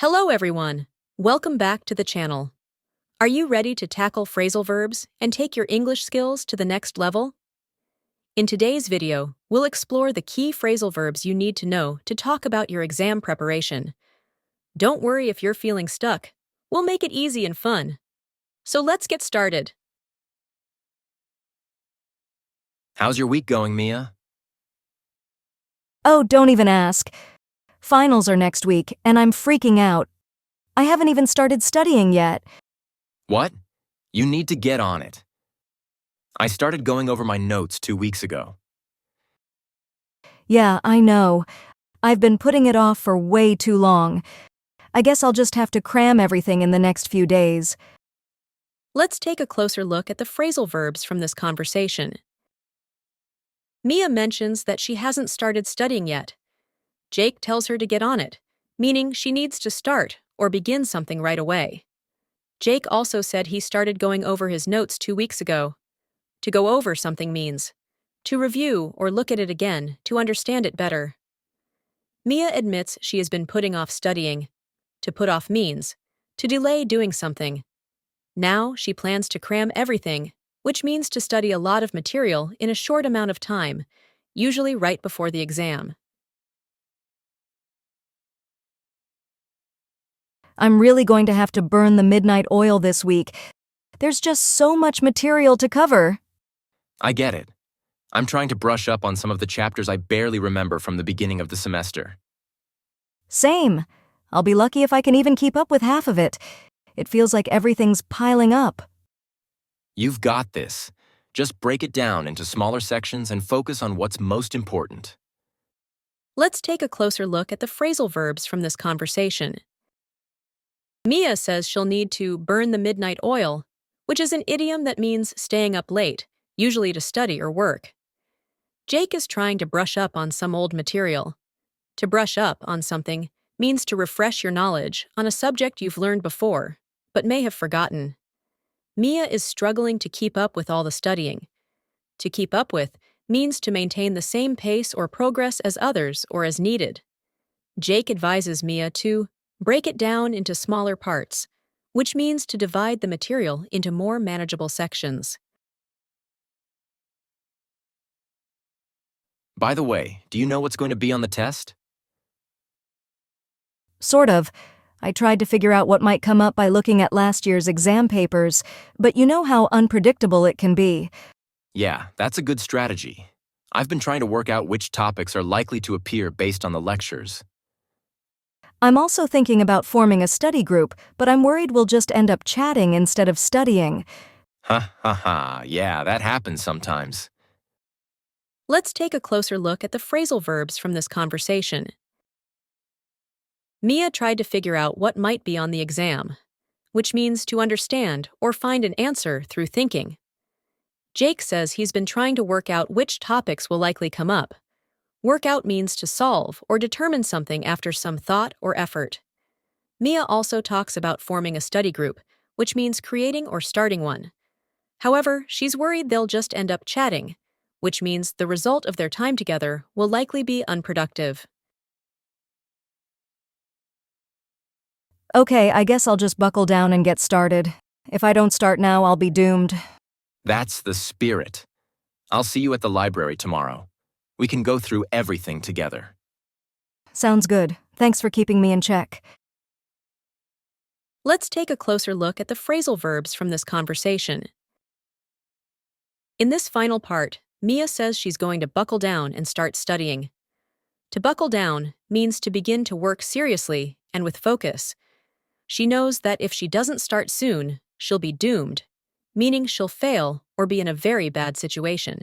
Hello everyone! Welcome back to the channel. Are you ready to tackle phrasal verbs and take your English skills to the next level? In today's video, we'll explore the key phrasal verbs you need to know to talk about your exam preparation. Don't worry if you're feeling stuck. We'll make it easy and fun. So let's get started. How's your week going, Mia? Oh, don't even ask. Finals are next week, and I'm freaking out. I haven't even started studying yet. What? You need to get on it. I started going over my notes 2 weeks ago. Yeah, I know. I've been putting it off for way too long. I guess I'll just have to cram everything in the next few days. Let's take a closer look at the phrasal verbs from this conversation. Mia mentions that she hasn't started studying yet. Jake tells her to get on it, meaning she needs to start or begin something right away. Jake also said he started going over his notes 2 weeks ago. To go over something means to review or look at it again to understand it better. Mia admits she has been putting off studying. To put off means to delay doing something. Now she plans to cram everything, which means to study a lot of material in a short amount of time, usually right before the exam. I'm really going to have to burn the midnight oil this week. There's just so much material to cover. I get it. I'm trying to brush up on some of the chapters I barely remember from the beginning of the semester. Same. I'll be lucky if I can even keep up with half of it. It feels like everything's piling up. You've got this. Just break it down into smaller sections and focus on what's most important. Let's take a closer look at the phrasal verbs from this conversation. Mia says she'll need to burn the midnight oil, which is an idiom that means staying up late, usually to study or work. Jake is trying to brush up on some old material. To brush up on something means to refresh your knowledge on a subject you've learned before, but may have forgotten. Mia is struggling to keep up with all the studying. To keep up with means to maintain the same pace or progress as others or as needed. Jake advises Mia to break it down into smaller parts, which means to divide the material into more manageable sections. By the way, do you know what's going to be on the test? Sort of. I tried to figure out what might come up by looking at last year's exam papers, but you know how unpredictable it can be. Yeah, that's a good strategy. I've been trying to work out which topics are likely to appear based on the lectures. I'm also thinking about forming a study group, but I'm worried we'll just end up chatting instead of studying. Yeah, that happens sometimes. Let's take a closer look at the phrasal verbs from this conversation. Mia tried to figure out what might be on the exam, which means to understand or find an answer through thinking. Jake says he's been trying to work out which topics will likely come up. Work out means to solve or determine something after some thought or effort. Mia also talks about forming a study group, which means creating or starting one. However, she's worried they'll just end up chatting, which means the result of their time together will likely be unproductive. Okay, I guess I'll just buckle down and get started. If I don't start now, I'll be doomed. That's the spirit. I'll see you at the library tomorrow. We can go through everything together. Sounds good. Thanks for keeping me in check. Let's take a closer look at the phrasal verbs from this conversation. In this final part, Mia says she's going to buckle down and start studying. To buckle down means to begin to work seriously and with focus. She knows that if she doesn't start soon, she'll be doomed, meaning she'll fail or be in a very bad situation.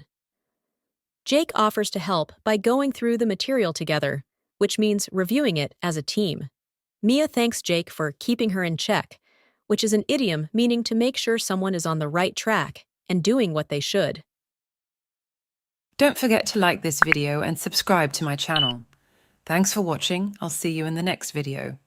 Jake offers to help by going through the material together, which means reviewing it as a team. Mia thanks Jake for keeping her in check, which is an idiom meaning to make sure someone is on the right track and doing what they should. Don't forget to like this video and subscribe to my channel. Thanks for watching. I'll see you in the next video.